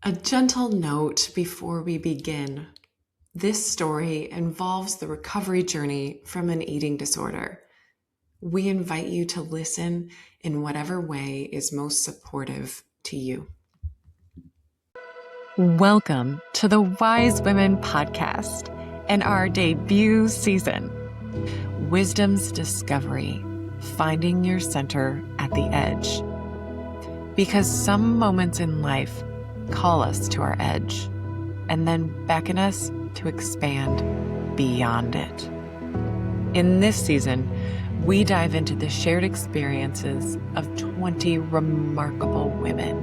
A gentle note before we begin. This story involves the recovery journey from an eating disorder. We invite you to listen in whatever way is most supportive to you. Welcome to the Wise Women Podcast and our debut season, Wisdom's Discovery, Finding Your Center at the Edge. Because some moments in life call us to our edge and then beckon us to expand beyond it. In this season, we dive into the shared experiences of 20 remarkable women.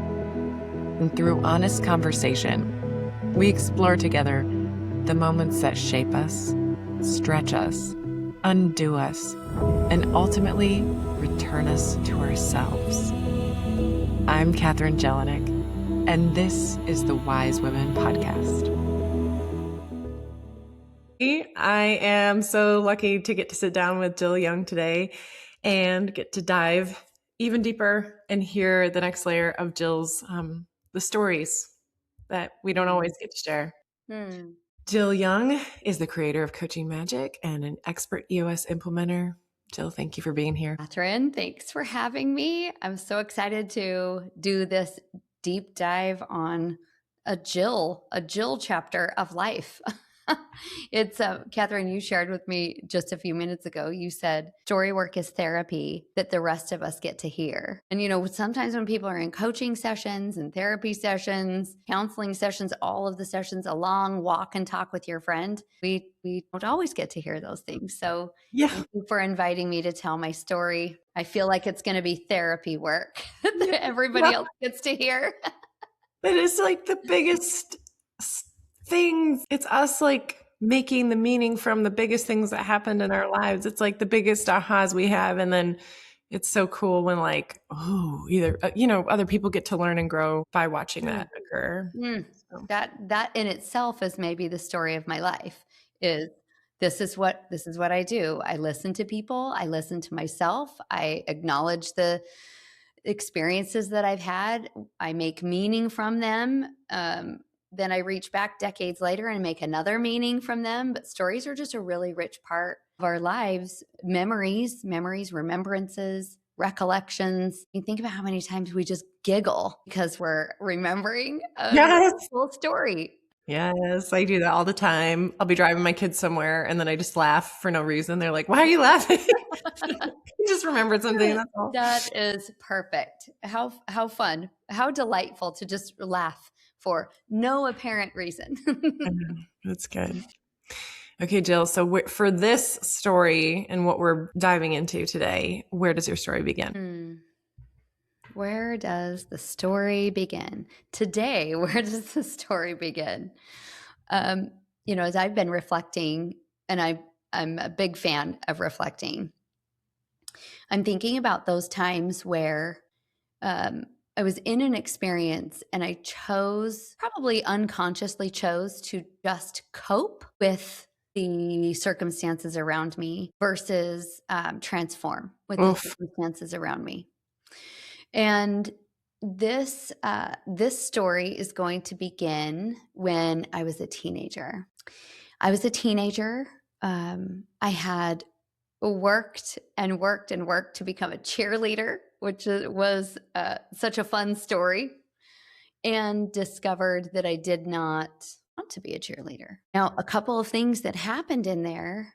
And through honest conversation, we explore together the moments that shape us, stretch us, undo us, and ultimately return us to ourselves. I'm Katherine Jelinek, and this is the Wise Women Podcast. I am so lucky to get to sit down with Jill Young today and get to dive even deeper and hear the next layer of Jill's the stories that we don't always get to share. Jill Young is the creator of Coaching Magic and an expert EOS implementer. Jill, thank you for being here. Katherine, thanks for having me. I'm so excited to do this deep dive on a Jill chapter of life. It's Katherine, you shared with me just a few minutes ago, you said story work is therapy that the rest of us get to hear. And sometimes when people are in coaching sessions and therapy sessions, counseling sessions, all of the sessions, a long walk and talk with your friend, we don't always get to hear those things. So thank you for inviting me to tell my story. I feel like it's going to be therapy work that everybody else gets to hear. It is like the biggest things. It's us like making the meaning from the biggest things that happened in our lives. It's like the biggest ahas we have. And then it's so cool when other people get to learn and grow by watching that occur. So. That in itself is maybe the story of my life. This is what I do. I listen to people. I listen to myself. I acknowledge the experiences that I've had. I make meaning from them. Then I reach back decades later and make another meaning from them. But stories are just a really rich part of our lives. Memories, remembrances, recollections. You think about how many times we just giggle because we're remembering a full story. Yes, I do that all the time. I'll be driving my kids somewhere and then I just laugh for no reason. They're like, why are you laughing? You just remembered something. That's all. That is perfect. How fun, how delightful to just laugh for no apparent reason. That's good. Okay, Jill. So for this story and what we're diving into today, where does your story begin? Where does the story begin? Today, where does the story begin? As I've been reflecting, and I'm a big fan of reflecting, I'm thinking about those times where I was in an experience and I probably unconsciously chose to just cope with the circumstances around me versus transform with the circumstances around me. And this story is going to begin when I was a teenager. I had worked to become a cheerleader, which was such a fun story, and discovered that I did not want to be a cheerleader. Now, a couple of things that happened in there,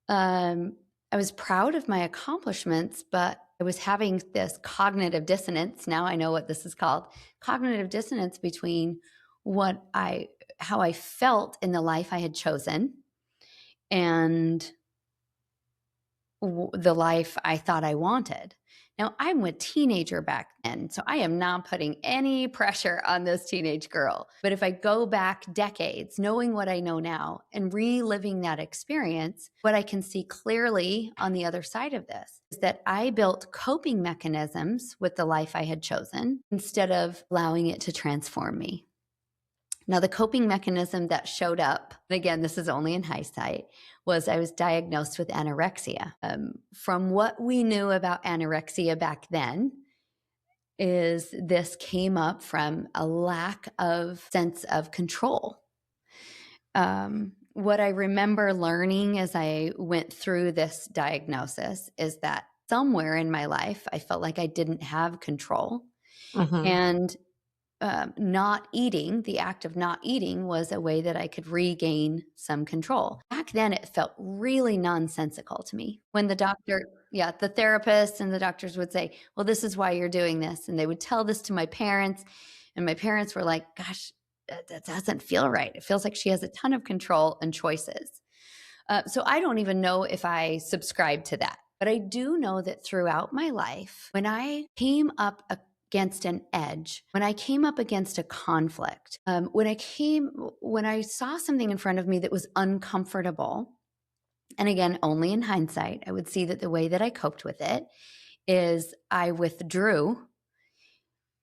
I was proud of my accomplishments, but I was having this cognitive dissonance. Now I know what this is called. Cognitive dissonance between how I felt in the life I had chosen and the life I thought I wanted. Now, I'm a teenager back then, so I am not putting any pressure on this teenage girl. But if I go back decades, knowing what I know now and reliving that experience, what I can see clearly on the other side of this is that I built coping mechanisms with the life I had chosen instead of allowing it to transform me. Now, the coping mechanism that showed up, and again, this is only in hindsight, was I was diagnosed with anorexia. From what we knew about anorexia back then, is this came up from a lack of sense of control. What I remember learning as I went through this diagnosis is that somewhere in my life, I felt like I didn't have control. Mhm. And not eating, the act of not eating was a way that I could regain some control. Back then, it felt really nonsensical to me. When the therapist and the doctors would say, well, this is why you're doing this. And they would tell this to my parents. And my parents were like, gosh, that doesn't feel right. It feels like she has a ton of control and choices. So I don't even know if I subscribe to that. But I do know that throughout my life, when I came up against an edge, when I came up against a conflict, when I saw something in front of me that was uncomfortable, and again, only in hindsight, I would see that the way that I coped with it is I withdrew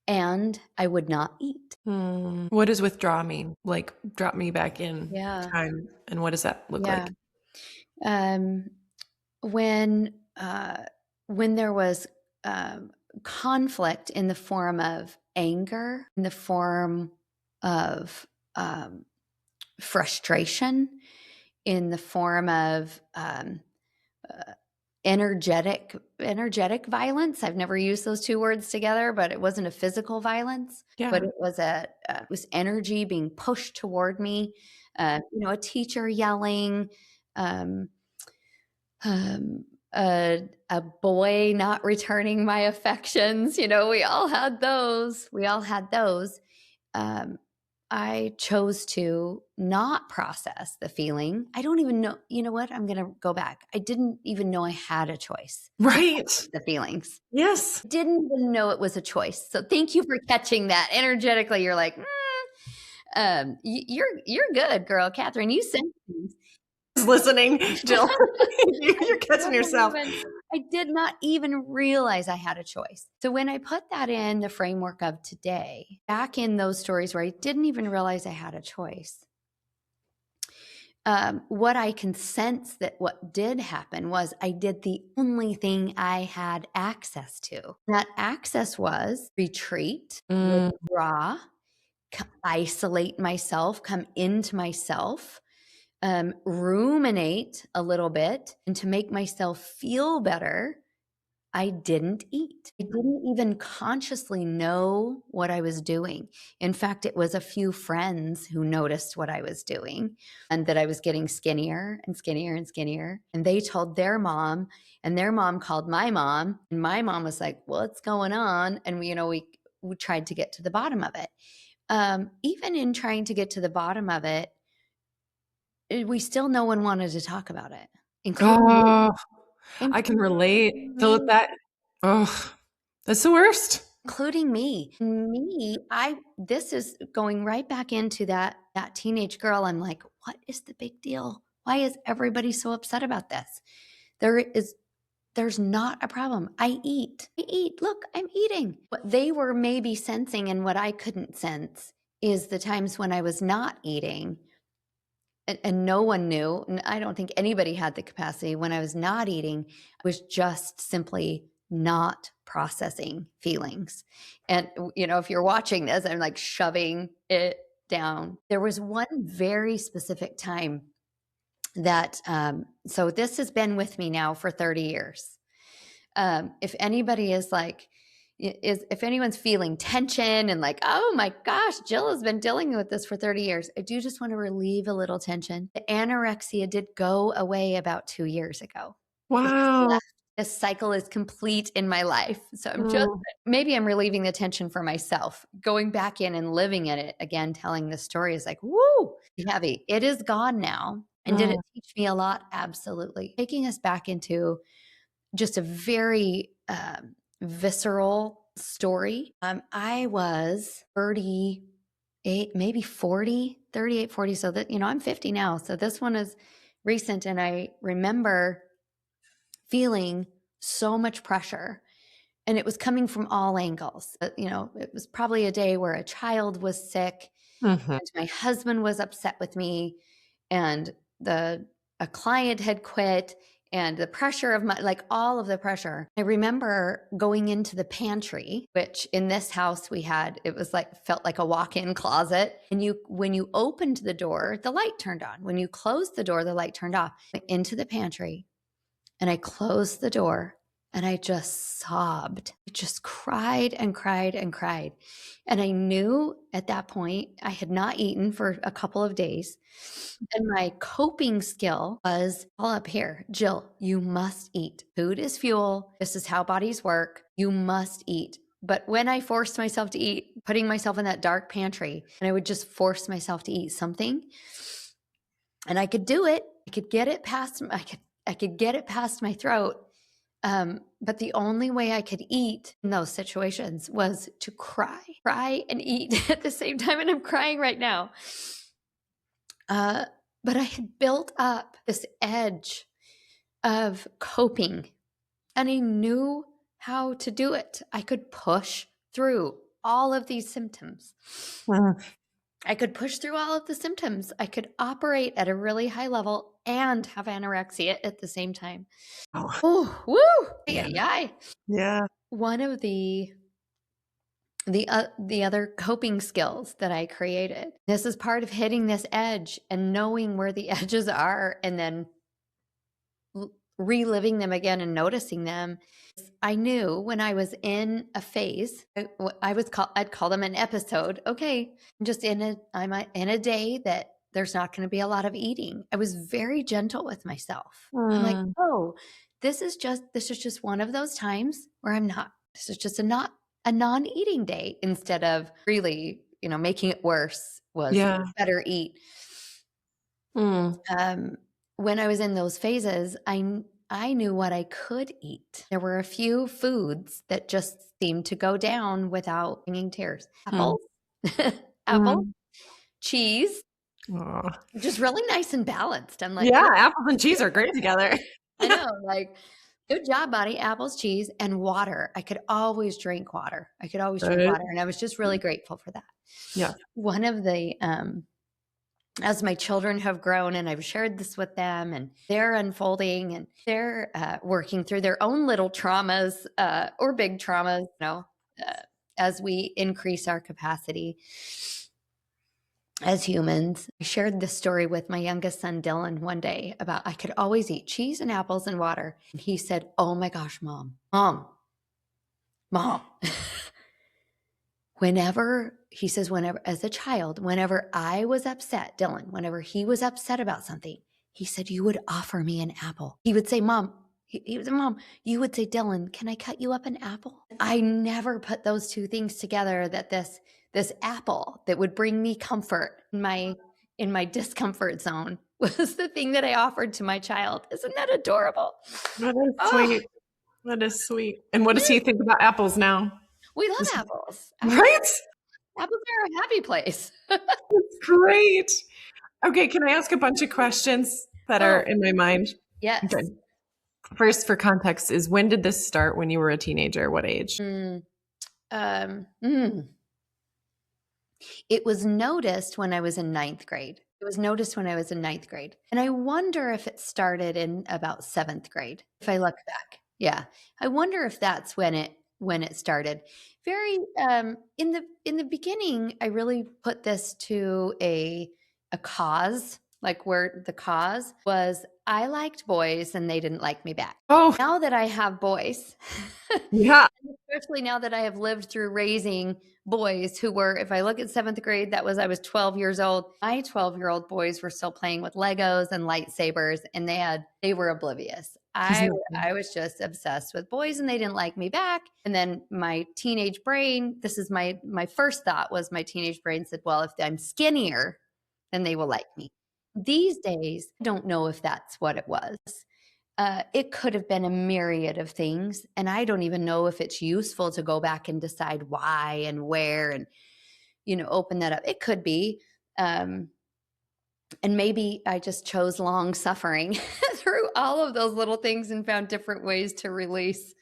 and I would not eat. What does withdraw mean? Like, drop me back in Yeah. time, and what does that look Yeah. like? Um, when uh, when there was conflict in the form of anger, in the form of frustration, in the form of uh, energetic violence. I've never used those two words together, but it wasn't a physical violence, but Yeah. it was energy being pushed toward me. A teacher yelling. Um, um, a boy not returning my affections. We all had those. Um, I chose to not process the feeling. I don't even know. You know what? I'm going to go back. I didn't even know I had a choice to Right. process the feelings. Yes. Didn't even know it was a choice. So thank you for catching that energetically. You're like, you're good, girl, Catherine. You sent things. Listening, Jill. You're catching yourself. I did not even realize I had a choice. So when I put that in the framework of today, back in those stories where I didn't even realize I had a choice, what I can sense that what did happen was I did the only thing I had access to. That access was retreat, withdraw, isolate myself, come into myself, ruminate a little bit, and to make myself feel better, I didn't eat. I didn't even consciously know what I was doing. In fact, it was a few friends who noticed what I was doing and that I was getting skinnier and skinnier and skinnier. And they told their mom, and their mom called my mom, and my mom was like, "What's going on?" And we tried to get to the bottom of it. Even in trying to get to the bottom of it, we still no one wanted to talk about it, including me. Oh, I can relate. So that's the worst. Including me. This is going right back into that teenage girl. I'm like, what is the big deal? Why is everybody so upset about this? There's not a problem. I eat. Look, I'm eating. What they were maybe sensing and what I couldn't sense is the times when I was not eating and no one knew. And I don't think anybody had the capacity. When I was not eating, I was just simply not processing feelings. And, if you're watching this, I'm like shoving it down. There was one very specific time that, so this has been with me now for 30 years. If anybody is like, if anyone's feeling tension and like, oh my gosh, Jill has been dealing with this for 30 years, I do just want to relieve a little tension. The anorexia did go away about 2 years ago. Wow. This cycle is complete in my life. So maybe I'm relieving the tension for myself. Going back in and living in it again, telling the story is like, woo, heavy. It is gone now. And did it teach me a lot? Absolutely. Taking us back into just a very visceral story. I was 38, maybe 40, 38, 40. So that, I'm 50 now. So this one is recent. And I remember feeling so much pressure. And it was coming from all angles. It was probably a day where a child was sick, and my husband was upset with me, and a client had quit, and the pressure of like all of the pressure. I remember going into the pantry, which in this house we had, it was like, felt like a walk-in closet. And when you opened the door, the light turned on. When you closed the door, the light turned off. I went into the pantry and I closed the door and I just sobbed. I just cried and cried and cried. And I knew at that point I had not eaten for a couple of days. And my coping skill was all up here. Jill, you must eat. Food is fuel. This is how bodies work. You must eat. But when I forced myself to eat, putting myself in that dark pantry, and I would just force myself to eat something, and I could do it. I could get it past. I could get it past my throat. But the only way I could eat in those situations was to cry and eat at the same time. And I'm crying right now. But I had built up this edge of coping and I knew how to do it. I could push through all of these symptoms. I could push through all of the symptoms. I could operate at a really high level and have anorexia at the same time. Oh, woo! Yeah. One of the other coping skills that I created. This is part of hitting this edge and knowing where the edges are and then reliving them again and noticing them. I knew when I was in a phase, I'd call them an episode. Okay, I'm in a day that there's not going to be a lot of eating. I was very gentle with myself. I'm like, oh, this is just one of those times where I'm not. This is just a non-eating day, instead of really, making it worse was better eat. When I was in those phases, I knew what I could eat. There were a few foods that just seemed to go down without bringing tears. Apples, cheese, just really nice and balanced. I'm like, yeah, apples and cheese are great together. I know, like, good job, buddy. Apples, cheese, and water. I could always drink water. And I was just really grateful for that. Yeah. One of the as my children have grown and I've shared this with them and they're unfolding and they're working through their own little traumas or big traumas, as we increase our capacity as humans. I shared this story with my youngest son, Dylan, one day about I could always eat cheese and apples and water. And he said, oh my gosh, mom. Whenever as a child, whenever I was upset, Dylan, whenever he was upset about something, he said, you would offer me an apple. He would say, Mom, he was a mom. You would say, Dylan, can I cut you up an apple? I never put those two things together, that this apple that would bring me comfort in my discomfort zone was the thing that I offered to my child. Isn't that adorable? That is sweet. That is sweet. And what does he think about apples now? We love apples. Right? Apples are a happy place. That's great. Okay, can I ask a bunch of questions that are in my mind? Yes. Okay. First, for context, is when did this start? When you were a teenager? What age? It was noticed when I was in ninth grade. And I wonder if it started in about 7th grade, if I look back. Yeah. I wonder if that's when it started. Very in the beginning, I really put this to a cause, like where the cause was I liked boys and they didn't like me back. Oh, now that I have boys, yeah, especially now that I have lived through raising boys who were, if I look at 7th grade, I was 12 years old. My 12-year-old boys were still playing with Legos and lightsabers, and they were oblivious. I was just obsessed with boys and they didn't like me back. And then my teenage brain, this is my first thought was my teenage brain said, well, if I'm skinnier, then they will like me. These days, I don't know if that's what it was. It could have been a myriad of things. And I don't even know if it's useful to go back and decide why and where and, open that up. It could be. And maybe I just chose long suffering through all of those little things and found different ways to release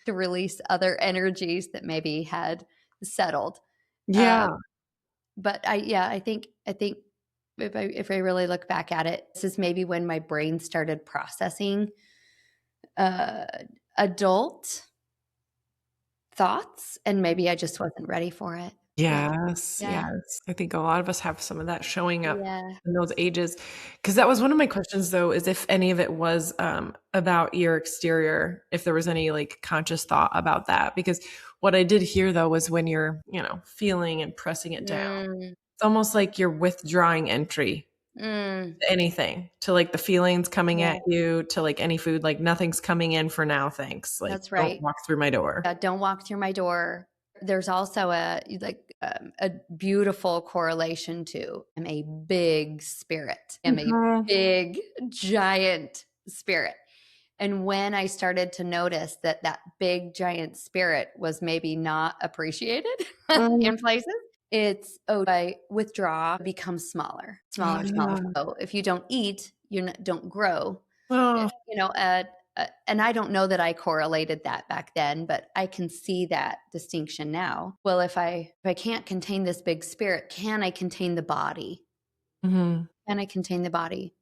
other energies that maybe had settled. Yeah. But I think if I really look back at it, this is maybe when my brain started processing uh, adult thoughts, and maybe I just wasn't ready for it. Yeah. Yes, Yeah. yes. I think a lot of us have some of that showing up Yeah. in those ages. Because that was one of my questions, though, is if any of it was, about your exterior, if there was any, like, conscious thought about that. Because what I did hear, though, was when you're, feeling and pressing it down, Mm, it's almost like you're withdrawing entry mm, to anything, to, like, the feelings coming yeah, at you, to, like, any food, like, "Nothing's coming in for now, thanks." Like, that's "Don't right. walk through my door." Don't walk through my door. There's also a beautiful correlation to I'm a big spirit. I'm a Mhm. big giant spirit. And when I started to notice that that big giant spirit was maybe not appreciated Mm. in places, it's I withdraw, become smaller, smaller, smaller. Ah. So if you don't eat, you don't grow. Oh. You know, and I don't know that I correlated that back then, but I can see that distinction now. Well, if I can't contain this big spirit, can I contain the body? Mhm. Can I contain the body?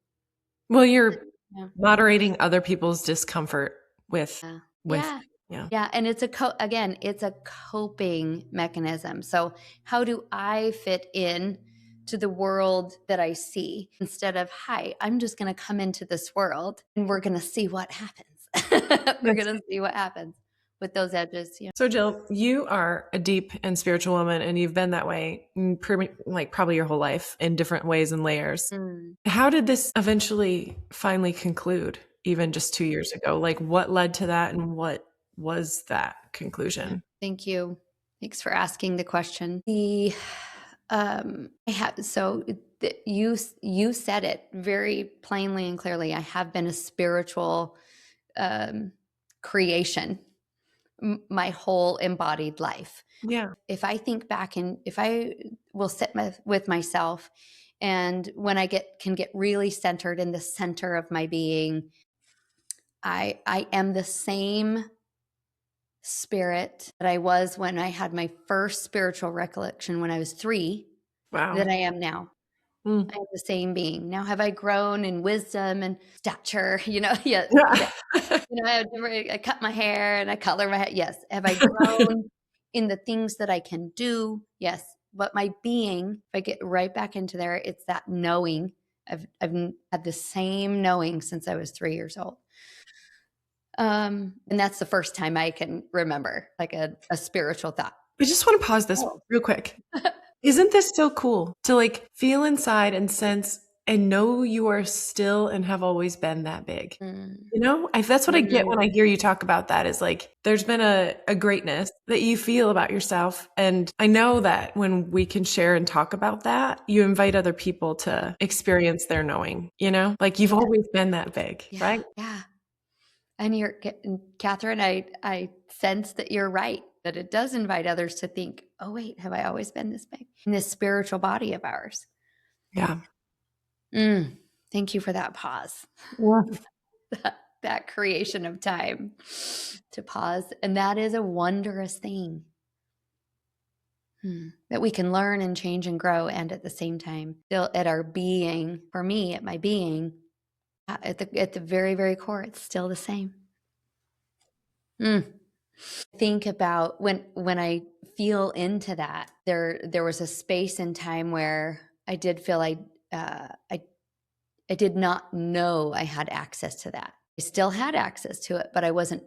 Well, you're Yeah. moderating other people's discomfort with Yeah. with Yeah. yeah. Yeah, and it's again, it's a coping mechanism. So, how do I fit in to the world that I see instead of, "Hi, I'm just going to come into this world and we're going to see what happens." We're Yes. going to see what happens with those edges. Yeah. So, Jill, you are a deep and spiritual woman, and you've been that way like probably your whole life in different ways and layers. Mm, How did this eventually finally conclude, even just 2 years ago? Like, what led to that, and what was that yeah. conclusion? Thank you. Thanks for asking the question. I have you said it very plainly and clearly. I have been a spiritual um, creation my whole embodied life. Yeah. If I think back and if I will sit with myself, and when I can get really centered in the center of my being, I am the same spirit that I was when I had my first spiritual recollection when I was 3 that Wow. I am now. I Mm. am the same being. Now have I grown in wisdom and stature, yeah, Yeah. I cut my hair and I color my hair. Yes. Have I grown in the things that I can do? Yes. But my being, if I get right back into there, it's that knowing. I've had the same knowing since I was 3 years old. And that's the first time I can remember like a spiritual thought. I just want to pause this Oh. real quick. Isn't this so cool to like feel inside and sense and know you are still and have always been that big? Mm, That's what I get mm, when I hear you talk about that is like there's been a greatness that you feel about yourself. And I know that when we can share and talk about that, you invite other people to experience their knowing, like you've yeah, always been that big, yeah, right? yeah. And Catherine, I sense that you're right, that it does invite others to think, oh, wait, have I always been this big in this spiritual body of ours? Yeah. Mm, thank you for that pause, Yeah. that creation of time to pause. And that is a wondrous thing that we can learn and change and grow. And at the same time, still at our being, for me, at my being, at the very, very core, it's still the same. Mm. Think about when I feel into that, there was a space and time where I did feel uh, I I did not know I had access to that. I still had access to it, but I wasn't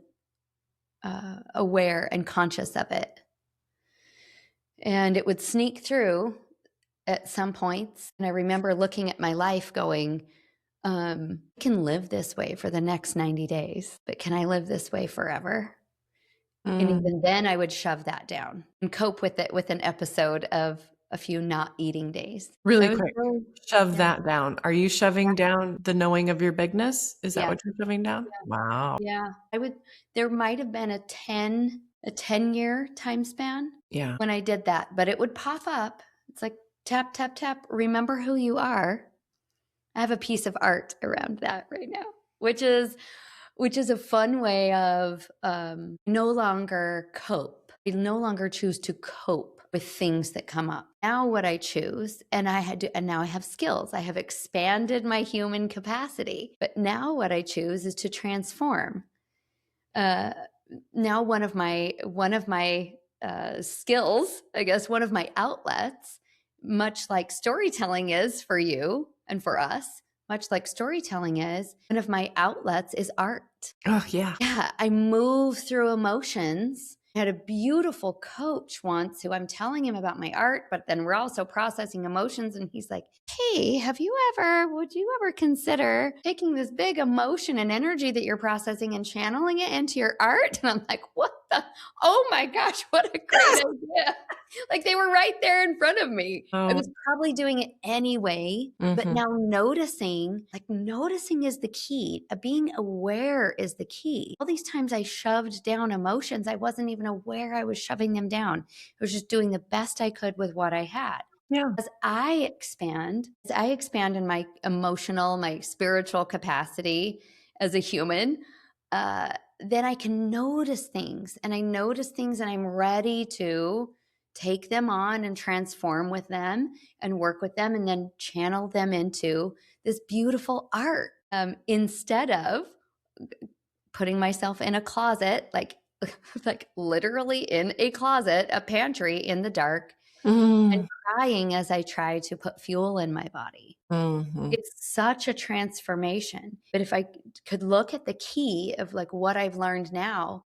aware and conscious of it. And it would sneak through at some points. And I remember looking at my life going, I can live this way for the next 90 days, but can I live this way forever? And Mm. even then, I would shove that down and cope with it with an episode of a few not eating days. Really I was quick, really, shove yeah, that down. Are you shoving down the knowing of your bigness? Is that yeah, what you're shoving down? Wow. yeah. There might have been a 10-year time span Yeah. when I did that, but it would pop up. It's like tap, tap, tap. Remember who you are. I have a piece of art around that right now, which is a fun way of no longer cope. I no longer choose to cope with things that come up. Now what I choose, and now I have skills. I have expanded my human capacity. But now what I choose is to transform. uh, now one of my skills, I guess, one of my outlets, much like storytelling is for you and for us, much like storytelling is, one of my outlets is art. Oh, yeah. Yeah, I move through emotions. I had a beautiful coach once who I'm telling him about my art, but then we're also processing emotions. And he's like, hey, would you ever consider taking this big emotion and energy that you're processing and channeling it into your art? And I'm like, what the? Oh my gosh, what a great idea. Like they were right there in front of me. I Oh, was probably doing it anyway, but now noticing is the key. Being aware is the key. All these times I shoved down emotions, I wasn't even aware I was shoving them down. I was just doing the best I could with what I had. yeah. As I expand in my emotional, my spiritual capacity as a human, then I can notice things, and I'm ready to take them on and transform with them and work with them and then channel them into this beautiful art, instead of putting myself in a closet, like like literally in a closet, a pantry in the dark, and Mm-hmm. crying as I try to put fuel in my body. It's such a transformation. But if I could look at the key of like what I've learned now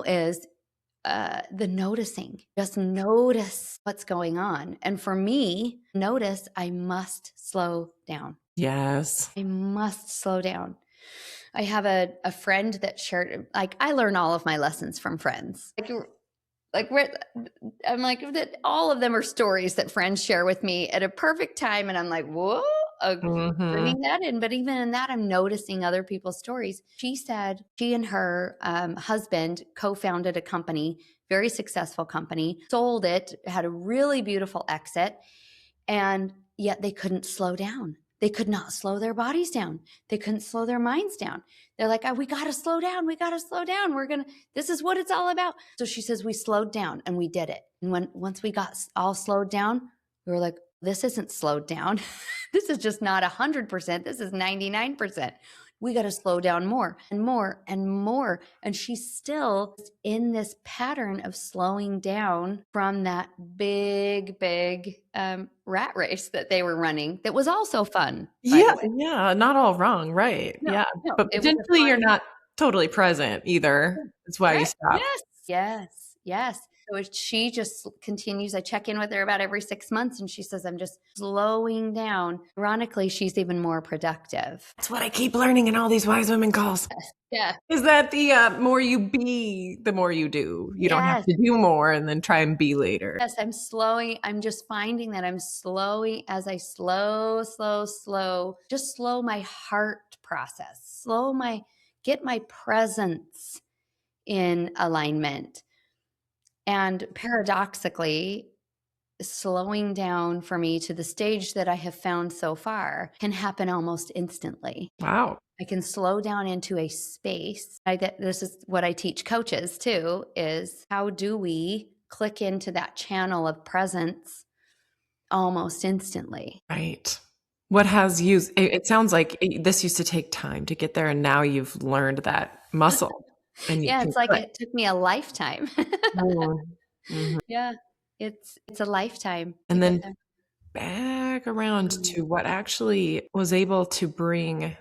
is the noticing. Just notice what's going on. And for me, notice I must slow down. Yes. I must slow down. I have a friend that shared, like, I learn all of my lessons from friends. I'm like, that all of them are stories that friends share with me at a perfect time. And I'm like, whoa, Mm-hmm. bringing that in. But even in that, I'm noticing other people's stories. She said she and her husband co-founded a company, very successful company, sold it, had a really beautiful exit, and yet they couldn't slow down. They could not slow their bodies down. They couldn't slow their minds down. They're like, we got to slow down. We got to slow down. This is what it's all about. So she says, we slowed down and we did it. And once we got all slowed down, we were like, this isn't slowed down. This is just not 100%. This is 99%. We got to slow down more and more and more. And she's still in this pattern of slowing down from that big, big rat race that they were running. That was also fun, by Yeah. the way. Yeah. Not all wrong. Right. No, Yeah. no, But it was a potentially you're fun. not totally present either. That's why you Right. stop. Yes. Yes. Yes. So she just continues. I check in with her about every 6 months and she says, I'm just slowing down. Ironically, she's even more productive. That's what I keep learning in all these wise women calls. Yeah. Is that the more you be, the more you do. You don't have Yes. to do more and then try and be later. Yes. I'm slowing. I'm just finding that I'm slowing as I just slow my heart process, get my presence in alignment. And paradoxically, slowing down for me to the stage that I have found so far can happen almost instantly. Wow. I can slow down into a space. This is what I teach coaches too, is how do we click into that channel of presence almost instantly? Right. What has you, it sounds like this used to take time to get there, and now you've learned that muscle and you Yeah, can it's like click. it took me a lifetime. Mhm. Yeah, it's a lifetime to And get then there. back around to what actually was able to bring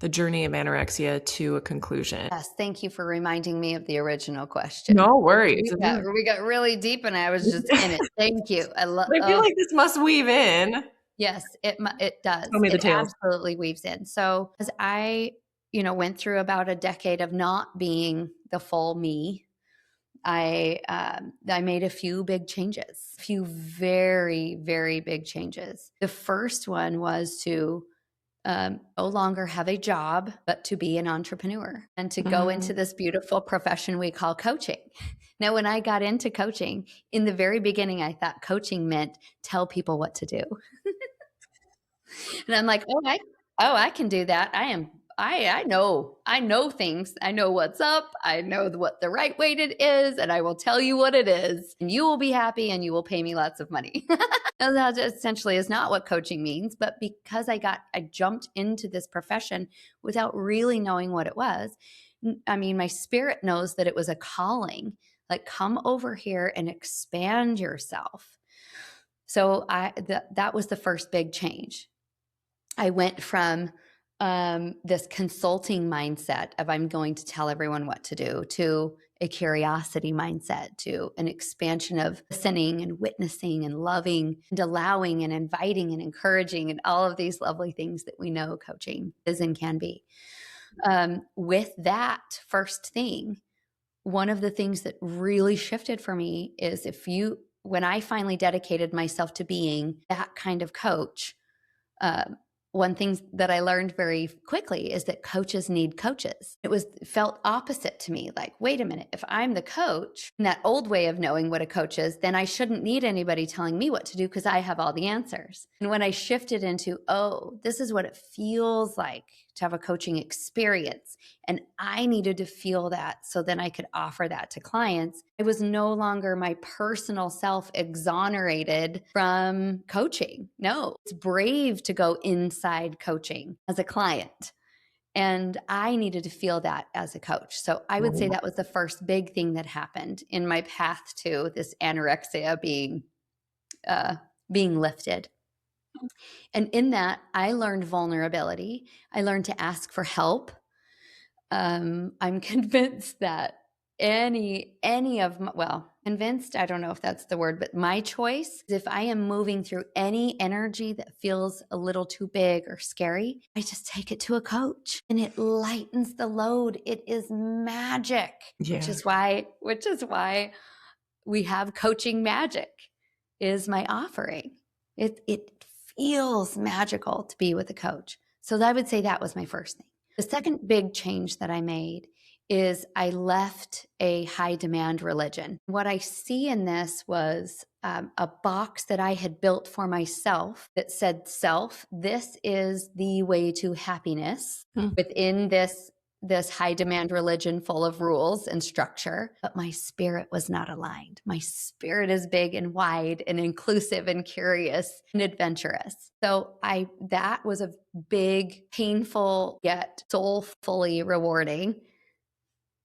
the journey of anorexia to a conclusion. Yes, thank you for reminding me of the original question. No worries. We got really deep and I was just in it. Thank you. I feel like this must weave in. Yes, it does. Tell me the It tales. absolutely weaves in. So as I, went through about a decade of not being the full me, I made a few big changes, a few very, very big changes. The first one was to no longer have a job, but to be an entrepreneur and to go into this beautiful profession we call coaching. Now, when I got into coaching, in the very beginning, I thought coaching meant tell people what to do. And I'm like, I can do that. I know things. I know what's up. I know what the right weight it is, and I will tell you what it is, and you will be happy and you will pay me lots of money. And that essentially is not what coaching means, but because I jumped into this profession without really knowing what it was, I mean, my spirit knows that it was a calling, like, come over here and expand yourself. So that was the first big change. I went from this consulting mindset of I'm going to tell everyone what to do to a curiosity mindset to an expansion of listening and witnessing and loving and allowing and inviting and encouraging and all of these lovely things that we know coaching is and can be. With that first thing, one of the things that really shifted for me is when I finally dedicated myself to being that kind of coach, um, one thing that I learned very quickly is that coaches need coaches. It felt opposite to me. Like, wait a minute, if I'm the coach in that old way of knowing what a coach is, then I shouldn't need anybody telling me what to do because I have all the answers. And when I shifted into, oh, this is what it feels like to have a coaching experience, and I needed to feel that so then I could offer that to clients, it was no longer my personal self exonerated from coaching. No, it's brave to go inside coaching as a client. And I needed to feel that as a coach. So I would say that was the first big thing that happened in my path to this anorexia being lifted. And in that, I learned vulnerability. I learned to ask for help. I'm convinced that convinced, I don't know if that's the word, but my choice is if I am moving through any energy that feels a little too big or scary, I just take it to a coach and it lightens the load. It is magic, which is why we have coaching magic is my offering. It feels magical to be with a coach. So I would say that was my first thing. The second big change that I made is I left a high demand religion. What I see in this was a box that I had built for myself that said, self, this is the way to happiness within this high demand religion full of rules and structure, but my spirit was not aligned. My spirit is big and wide and inclusive and curious and adventurous. So that was a big, painful, yet soulfully rewarding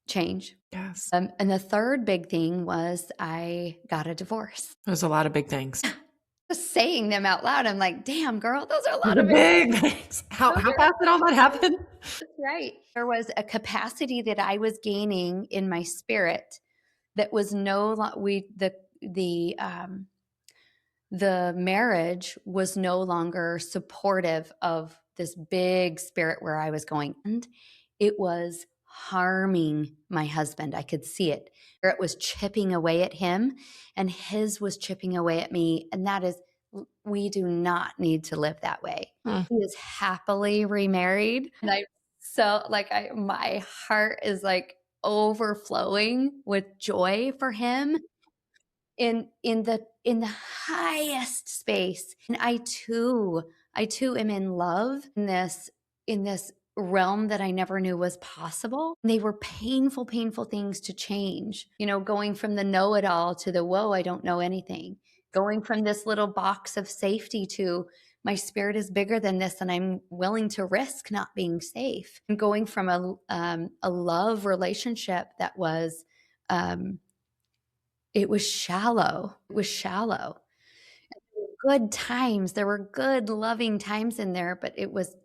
change. Yes. And the third big thing was I got a divorce. There's a lot of big things. Just saying them out loud, I'm like, damn, girl, those are a lot of big things. How fast did all that happen? That's right. There was a capacity that I was gaining in my spirit that was the marriage was no longer supportive of this big spirit where I was going. And it was harming my husband. I could see it. It was chipping away at him and his was chipping away at me. And we do not need to live that way. He is happily remarried. And my heart is like overflowing with joy for him in the highest space. And I too am in love in this realm that I never knew was possible. And they were painful things to change. Going from the know-it-all to the whoa, I don't know anything. Going from this little box of safety to my spirit is bigger than this and I'm willing to risk not being safe. And going from a love relationship that was it was shallow. Good times. There were good, loving times in there, but it was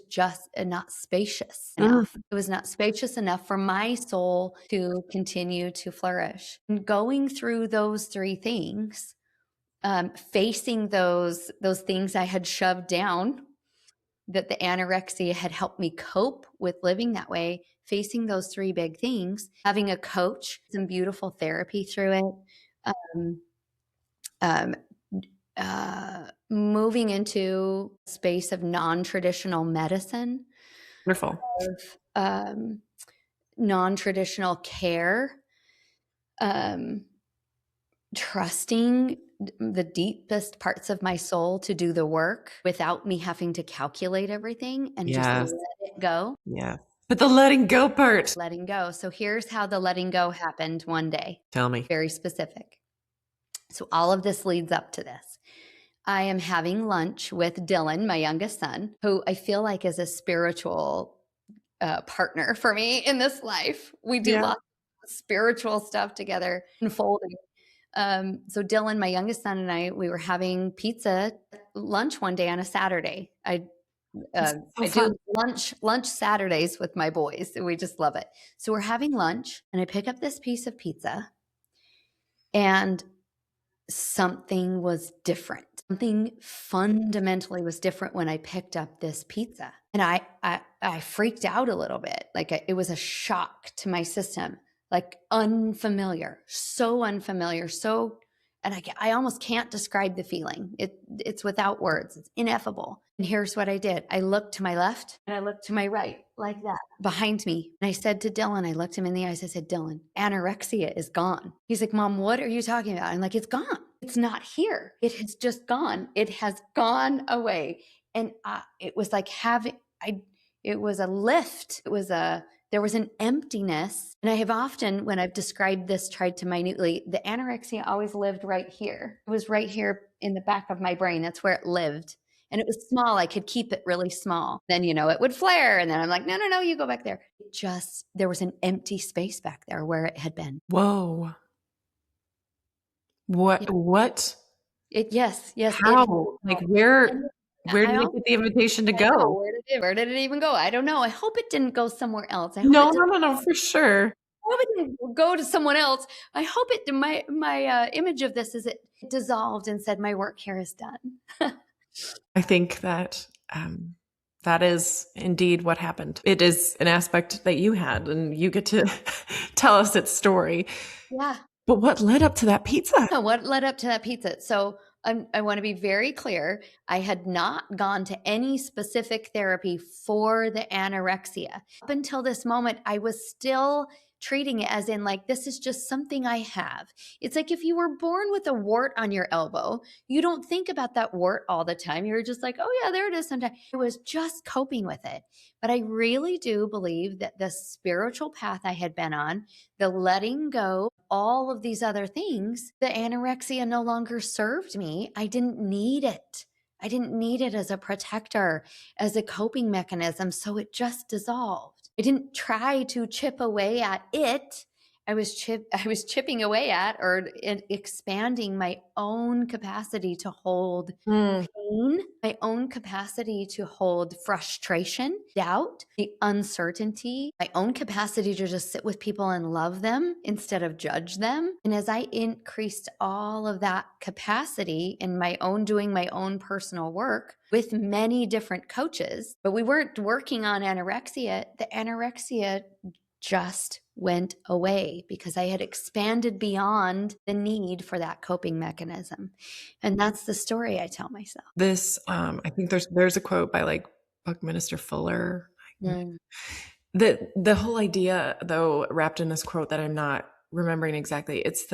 just not spacious enough. It was not spacious enough for my soul to continue to flourish. And going through those three things, facing those things I had shoved down, that the anorexia had helped me cope with living that way, facing those three big things, having a coach, some beautiful therapy through it, moving into a space of non-traditional medicine, Wonderful. of non-traditional care, trusting the deepest parts of my soul to do the work without me having to calculate everything and just let it go. Yeah. But the letting go part. Letting go. So here's how the letting go happened one day. Tell me. Very specific. So all of this leads up to this. I am having lunch with Dylan, my youngest son, who I feel like is a spiritual partner for me in this life. We do Yeah. lots of spiritual stuff together, unfolding. So Dylan, my youngest son, and I, we were having pizza lunch one day on a Saturday. It's so I do fun. lunch Saturdays with my boys. And we just love it. So we're having lunch, and I pick up this piece of pizza, and something was different. Something fundamentally was different when I picked up this pizza. And I freaked out a little bit. Like it was a shock to my system, like unfamiliar, so unfamiliar. And I almost can't describe the feeling. It's without words. It's ineffable. And here's what I did. I looked to my left and I looked to my right like that behind me. And I said to Dylan, I looked him in the eyes. I said, Dylan, anorexia is gone. He's like, Mom, what are you talking about? I'm like, it's gone. It's not here. It has just gone. It has gone away. And it was like it was a lift. There was an emptiness. And I have often, when I've described this, tried to minutely, the anorexia always lived right here. It was right here in the back of my brain. That's where it lived. And it was small. I could keep it really small. Then, it would flare. And then I'm like, no, you go back there. There was an empty space back there where it had been. Whoa. What? Yes. How? Like where did it get the invitation to go? Where did it even go? I don't know. I hope it didn't go somewhere else. No, for sure. I hope it didn't go to someone else. I hope it. My image of this is it dissolved and said, my work here is done. I think that that is indeed what happened. It is an aspect that you had, and you get to tell us its story. Yeah. But what led up to that pizza? What led up to that pizza? So I want to be very clear. I had not gone to any specific therapy for the anorexia. Up until this moment, I was still treating it as in like, this is just something I have. It's like if you were born with a wart on your elbow, you don't think about that wart all the time. You're just like, oh yeah, there it is sometimes. I was just coping with it. But I really do believe that the spiritual path I had been on, the letting go, all of these other things, the anorexia no longer served me. I didn't need it. I didn't need it as a protector, as a coping mechanism. So it just dissolved. I didn't try to chip away at it. I was chipping away at or expanding my own capacity to hold pain, my own capacity to hold frustration, doubt, the uncertainty, my own capacity to just sit with people and love them instead of judge them. And as I increased all of that capacity in doing my own personal work with many different coaches, but we weren't working on anorexia, the anorexia just went away because I had expanded beyond the need for that coping mechanism. And that's the story I tell myself. This, I think there's a quote by like Buckminster Fuller. Mm. The whole idea, though, wrapped in this quote that I'm not remembering exactly, it's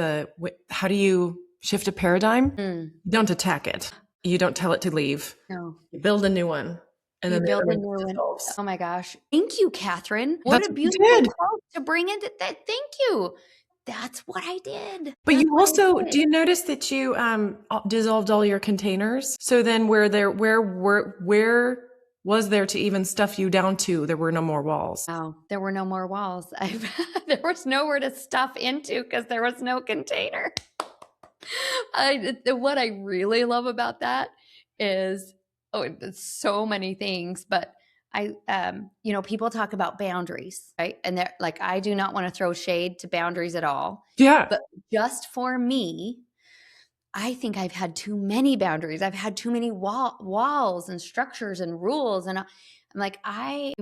how do you shift a paradigm? You don't attack it. You don't tell it to leave. No. You build a new one. And then build a new one. Oh my gosh. Thank you, Catherine. What a beautiful quote to bring into that. Thank you. That's what I did. But you also, do you notice that you dissolved all your containers? So then where was there to even stuff you down to? There were no more walls. Wow. There were no more walls. There was nowhere to stuff into because there was no container. What I really love about that is, it's so many things, but people talk about boundaries, right? And they're like, I do not want to throw shade to boundaries at all. Yeah. But just for me, I think I've had too many boundaries. I've had too many walls and structures and rules. And I'm like, I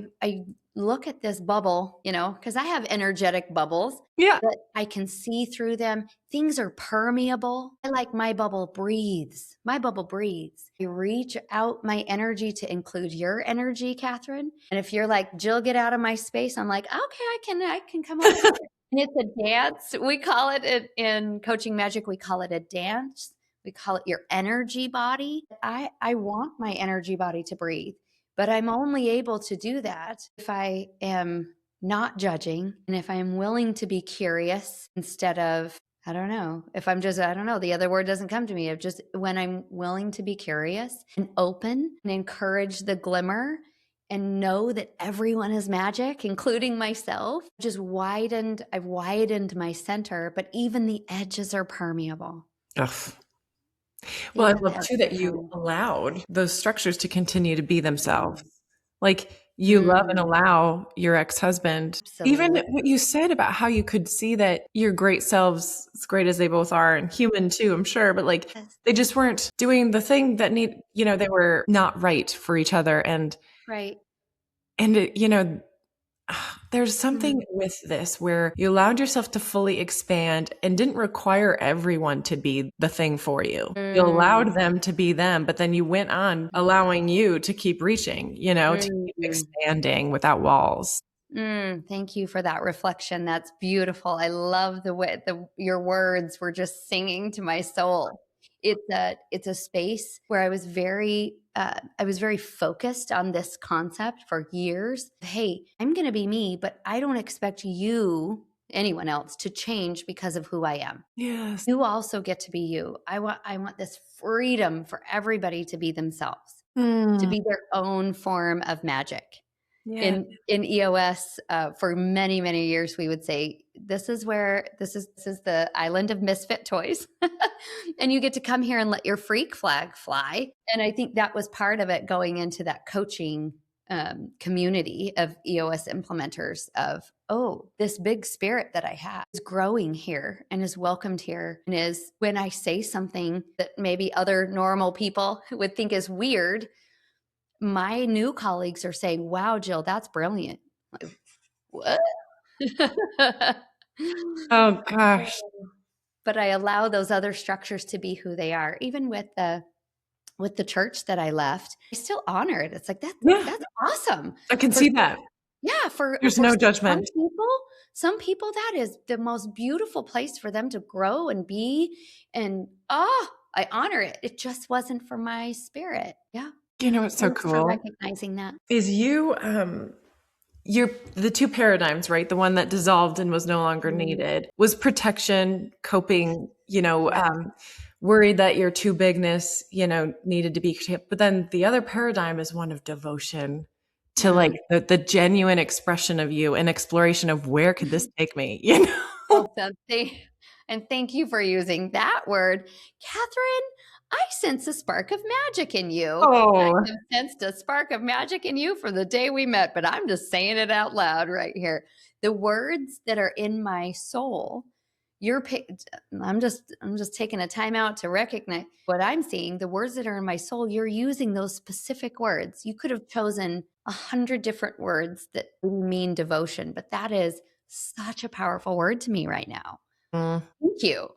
look at this bubble, because I have energetic bubbles. Yeah. But I can see through them. Things are permeable. I like my bubble breathes. My bubble breathes. I reach out my energy to include your energy, Catherine. And if you're like, Jill, get out of my space, I'm like, okay, I can come over here. And it's a dance. We call it in coaching magic, we call it a dance. We call it your energy body. I want my energy body to breathe, but I'm only able to do that if I am not judging and if I'm willing to be curious instead of, I don't know, if I'm just, I don't know, the other word doesn't come to me. Of just when I'm willing to be curious and open and encourage the glimmer and know that everyone is magic, including myself, I've widened my center, but even the edges are permeable. Ugh. Well, I Even the love too edges that are you permeable. allowed those structures to continue to be themselves. Like you love and Mm, allow your ex-husband, even absolutely. what you said about how you could see that your great selves, as great as they both are, and human too, I'm sure, but like Yes. they just weren't doing the thing that they were not right for each other. Right. And there's something Mm, with this where you allowed yourself to fully expand and didn't require everyone to be the thing for you. You allowed mm, them to be them, but then you went on allowing you to keep reaching, to keep mm. expanding without walls. Thank you for that reflection. That's beautiful. I love the way your words were just singing to my soul. It's a space where I was very focused on this concept for years. Hey, I'm going to be me, but I don't expect you, anyone else, to change because of who I am. Yes. You also get to be you. I want this freedom for everybody to be themselves, to Mm, be their own form of magic. yeah. In EOS, for many years, we would say this is the island of misfit toys, and you get to come here and let your freak flag fly. And I think that was part of it, going into that coaching community of EOS implementers. Of, oh, this big spirit that I have is growing here and is welcomed here, and is, when I say something that maybe other normal people would think is weird, my new colleagues are saying, "Wow, Jill, that's brilliant." Like, what? Oh gosh. But I allow those other structures to be who they are. Even with the church that I left, I still honor it. It's like Yeah, that's awesome. I can For see that. Yeah, There's for no some judgment. people, that is the most beautiful place for them to grow and be. And I honor it. It just wasn't for my spirit. Yeah. You know what's so Thanks for cool recognizing that. is you're the two paradigms, right? The one that dissolved and was no longer Mm, needed was protection, coping, correct. worried that your too bigness, needed to be kept. But then the other paradigm is one of devotion to like Mm. the genuine expression of you and exploration of where could this take me, Awesome. And thank you for using that word. Catherine, I sense a spark of magic in you. And I Oh, have sensed a spark of magic in you from the day we met, but I'm just saying it out loud right here. The words that are in my soul, you're I'm just taking a time out to recognize what I'm seeing. The words that are in my soul, you're using those specific words. You could have chosen 100 different words that mean devotion, but that is such a powerful word to me right now. mm, Thank you.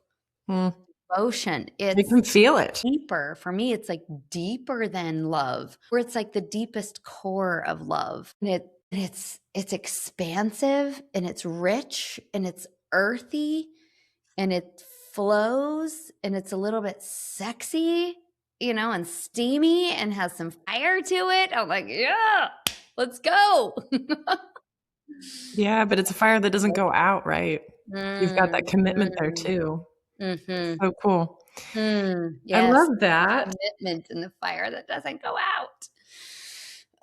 mm. Devotion. You It's can feel it. deeper. For me, it's like deeper than love, where it's like the deepest core of love. And it's expansive, and it's rich, and it's earthy, and it flows, and it's a little bit sexy, and steamy, and has some fire to it. I'm like, yeah, let's go. Yeah, but it's a fire that doesn't go out, right? You've got that Mm, commitment there mm, too. mhm. So cool. I Yes, love that. commitment in the fire that doesn't go out.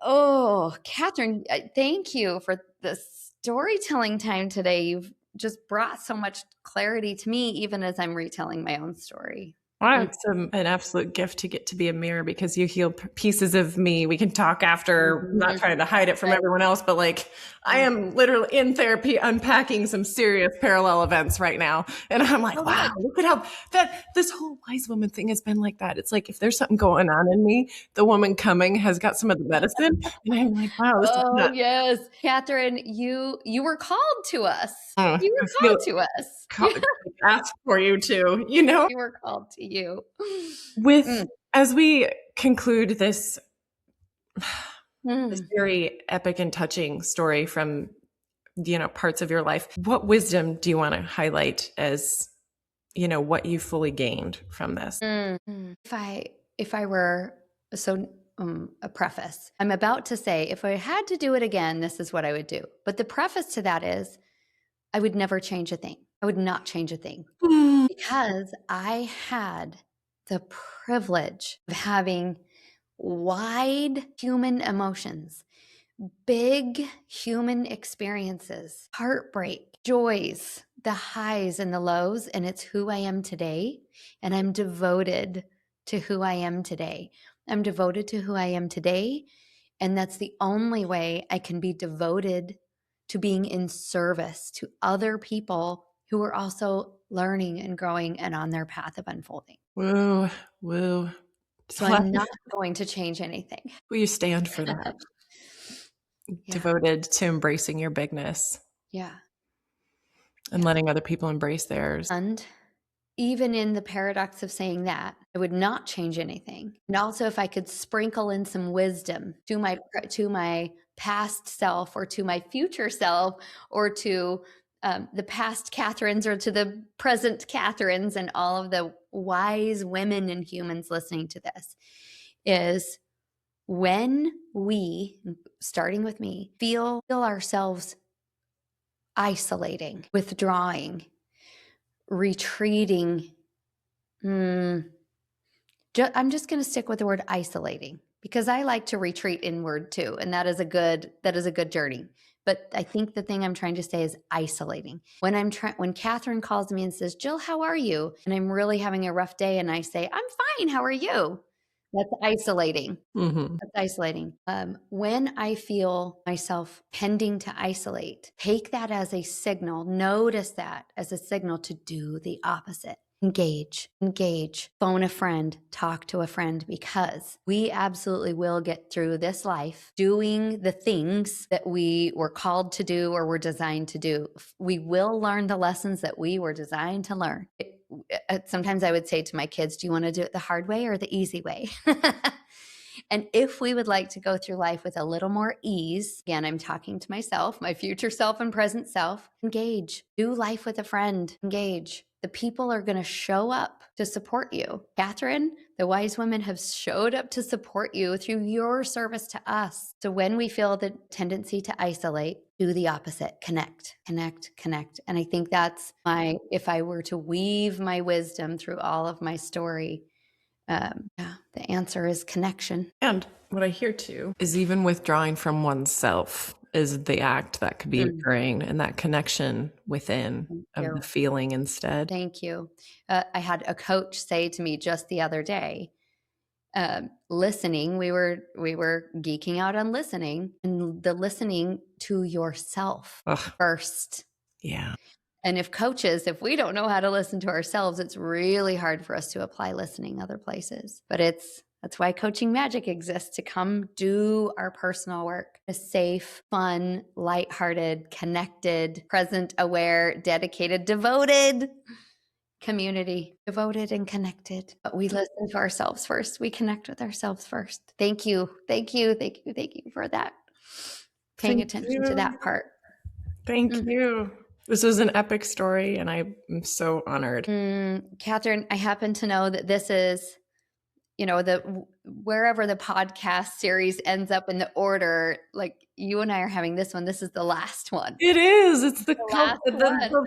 Oh, Catherine, thank you for the storytelling time today. You've just brought so much clarity to me, even as I'm retelling my own story. Well, Mm, it's an absolute gift to get to be a mirror because you heal pieces of me. We can talk after, I'm not mhm, trying to hide it from right, everyone else, but like I mm. am literally in therapy unpacking some serious parallel events right now. And I'm like, Oh, wow, good. look at how that this whole wise woman thing has been like that. It's like if there's something going on in me, the woman coming has got some of the medicine. And I'm like, wow, this is Oh, not, yes. Catherine, you were called to us. You I were feel called to us. asked for you too, You were called to you. with Mm, as we conclude this mm. very epic and touching story from parts of your life, what wisdom do you want to highlight as what you fully gained from this? Mm. If I were so a preface, I'm about to say, if I had to do it again, this is what I would do. But the preface to that is, I would never change a thing. I would not change a thing, Mm, because I had the privilege of having wide human emotions, big human experiences, heartbreak, joys, the highs and the lows, and it's who I am today. And I'm devoted to who I am today. I'm devoted to who I am today. And that's the only way I can be devoted to being in service to other people who are also learning and growing and on their path of unfolding. Woo, woo. So I'm not going to change anything. Will you stand for that? Yeah. Devoted to embracing your bigness. Yeah. And letting other people embrace theirs. And even in the paradox of saying that, I would not change anything. And also, if I could sprinkle in some wisdom to my past self, or to my future self, or to the past Catherines, or to the present Catherines, and all of the wise women and humans listening to this, is when we, starting with me, feel ourselves isolating, withdrawing, retreating. I'm just going to stick with the word isolating, because I like to retreat inward too, and that is a good journey. But I think the thing I'm trying to say is isolating. When Catherine calls me and says, "Jill, how are you?" and I'm really having a rough day, and I say, "I'm fine. How are you?" That's isolating. Mm-hmm. That's isolating. When I feel myself tending to isolate, take that as a signal. Notice that as a signal to do the opposite. Engage, phone a friend, talk to a friend, because we absolutely will get through this life doing the things that we were called to do or were designed to do. We will learn the lessons that we were designed to learn. Sometimes I would say to my kids, do you want to do it the hard way or the easy way? And if we would like to go through life with a little more ease, again, I'm talking to myself, my future self and present self, engage, do life with a friend, engage. The people are going to show up to support you. Catherine, the wise women have showed up to support you through your service to us. So when we feel the tendency to isolate, do the opposite, connect. And I think that's if I were to weave my wisdom through all of my story, the answer is connection. And what I hear too is even withdrawing from oneself is the act that could be occurring, and that connection within of the feeling instead. Thank you. I had a coach say to me just the other day, listening, we were geeking out on listening, and the listening to yourself first. Yeah. And if we don't know how to listen to ourselves, it's really hard for us to apply listening other places. But that's why Coaching Magic exists, to come do our personal work. A safe, fun, lighthearted, connected, present, aware, dedicated, devoted community, devoted and connected. But we listen to ourselves first. We connect with ourselves first. Thank you for that. Paying attention to that part. Thank you. This is an epic story, and I'm so honored. Catherine, I happen to know that this is, wherever the podcast series ends up in the order, like you and I are having this one. This is the last one. It is. It's the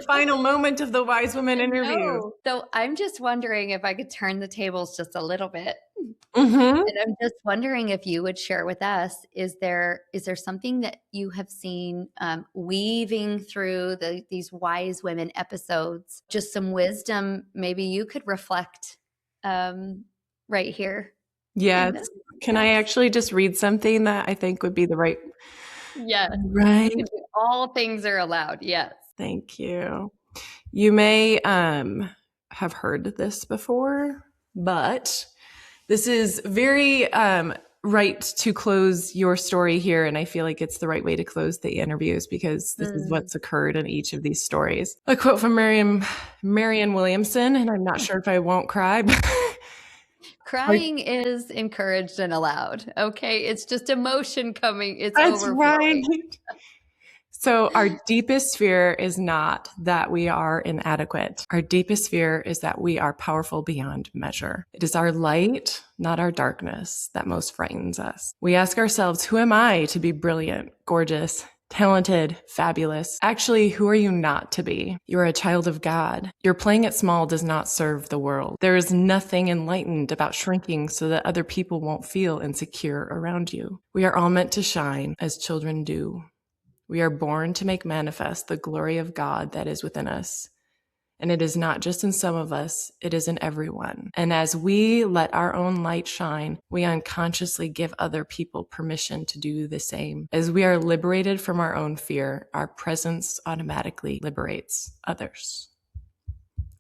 final moment of the Wise Women interview. So I'm just wondering if I could turn the tables just a little bit. Mm-hmm. And I'm just wondering if you would share with us, is there something that you have seen weaving through these Wise Women episodes, just some wisdom maybe you could reflect right here? Yes. Can I actually just read something that I think would be the right? Yes. Right. All things are allowed. Yes. Thank you. You may have heard this before, but this is very right to close your story here. And I feel like it's the right way to close the interviews, because this is what's occurred in each of these stories. A quote from Marianne Williamson, and I'm not sure if I won't cry, but crying is encouraged and allowed. Okay. It's just emotion coming. It's that's overflowing. Right. So our deepest fear is not that we are inadequate. Our deepest fear is that we are powerful beyond measure. It is our light, not our darkness, that most frightens us. We ask ourselves, who am I to be brilliant, gorgeous, talented, fabulous. Actually, who are you not to be? You're a child of God. Your playing it small does not serve the world. There is nothing enlightened about shrinking so that other people won't feel insecure around you. We are all meant to shine as children do. We are born to make manifest the glory of God that is within us. And it is not just in some of us, it is in everyone. And as we let our own light shine, we unconsciously give other people permission to do the same. As we are liberated from our own fear, our presence automatically liberates others.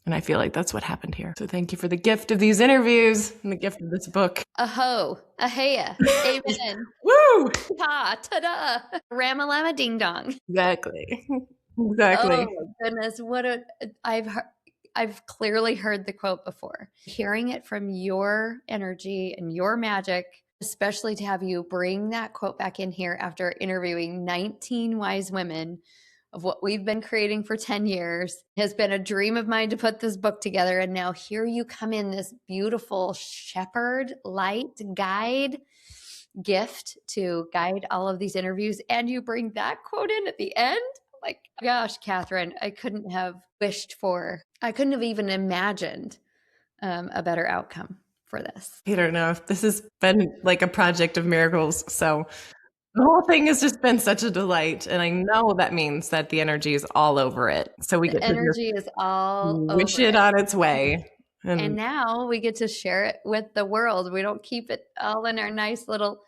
And I feel like that's what happened here. So thank you for the gift of these interviews and the gift of this book. Aho, ahea, amen. Woo! Ta, ta-da, ramalama ding dong. Exactly. Exactly. Oh my goodness, I've clearly heard the quote before. Hearing it from your energy and your magic, especially to have you bring that quote back in here after interviewing 19 wise women of what we've been creating for 10 years, has been a dream of mine to put this book together. And now here you come in, this beautiful shepherd, light, guide, gift to guide all of these interviews. And you bring that quote in at the end. Like, gosh, Catherine, I couldn't have even imagined a better outcome for this. I don't know if this has been like a project of miracles. So the whole thing has just been such a delight. And I know that means that the energy is all over it. So we get to energy is all wish over it on its way. And now we get to share it with the world. We don't keep it all in our nice little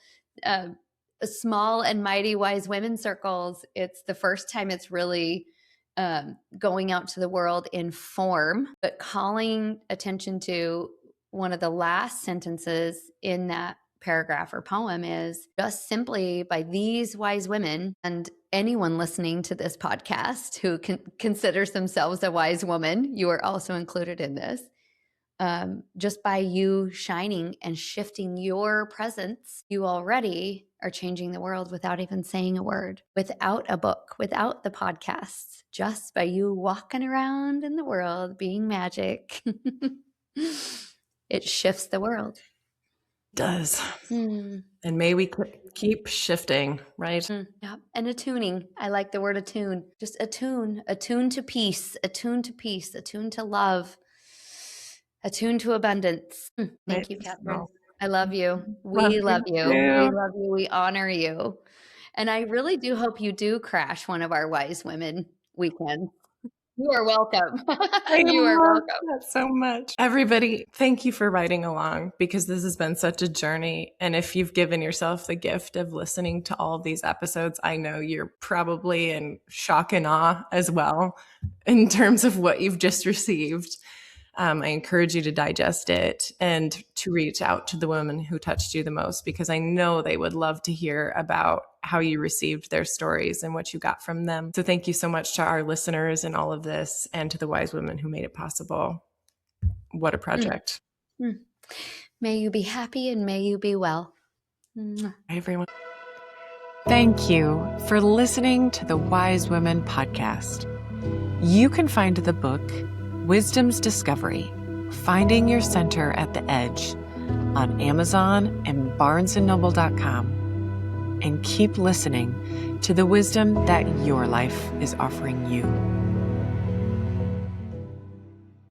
small and mighty wise women circles. It's the first time it's really going out to the world in form, but calling attention to one of the last sentences in that paragraph or poem is just simply by these wise women, and anyone listening to this podcast who considers themselves a wise woman, you are also included in this. Just by you shining and shifting your presence, you already are changing the world without even saying a word, without a book, without the podcasts, just by you walking around in the world being magic. It shifts the world. It does. And may we keep shifting, right? Yeah. And attuning. I like the word attune. Just attune to peace, attune to love. Attuned to abundance. Thank you, Catherine. I love you. We love you. We love you. We honor you. And I really do hope you do crash one of our wise women weekends. You are welcome. You are welcome. That so much. Everybody, thank you for riding along, because this has been such a journey. And if you've given yourself the gift of listening to all of these episodes, I know you're probably in shock and awe as well in terms of what you've just received. I encourage you to digest it and to reach out to the women who touched you the most, because I know they would love to hear about how you received their stories and what you got from them. So thank you so much to our listeners in all of this, and to the wise women who made it possible. What a project. May you be happy and may you be well. Bye, everyone. Thank you for listening to the Wise Women podcast. You can find the book Wisdom's Discovery, Finding Your Center at the Edge on Amazon and barnesandnoble.com. And keep listening to the wisdom that your life is offering you.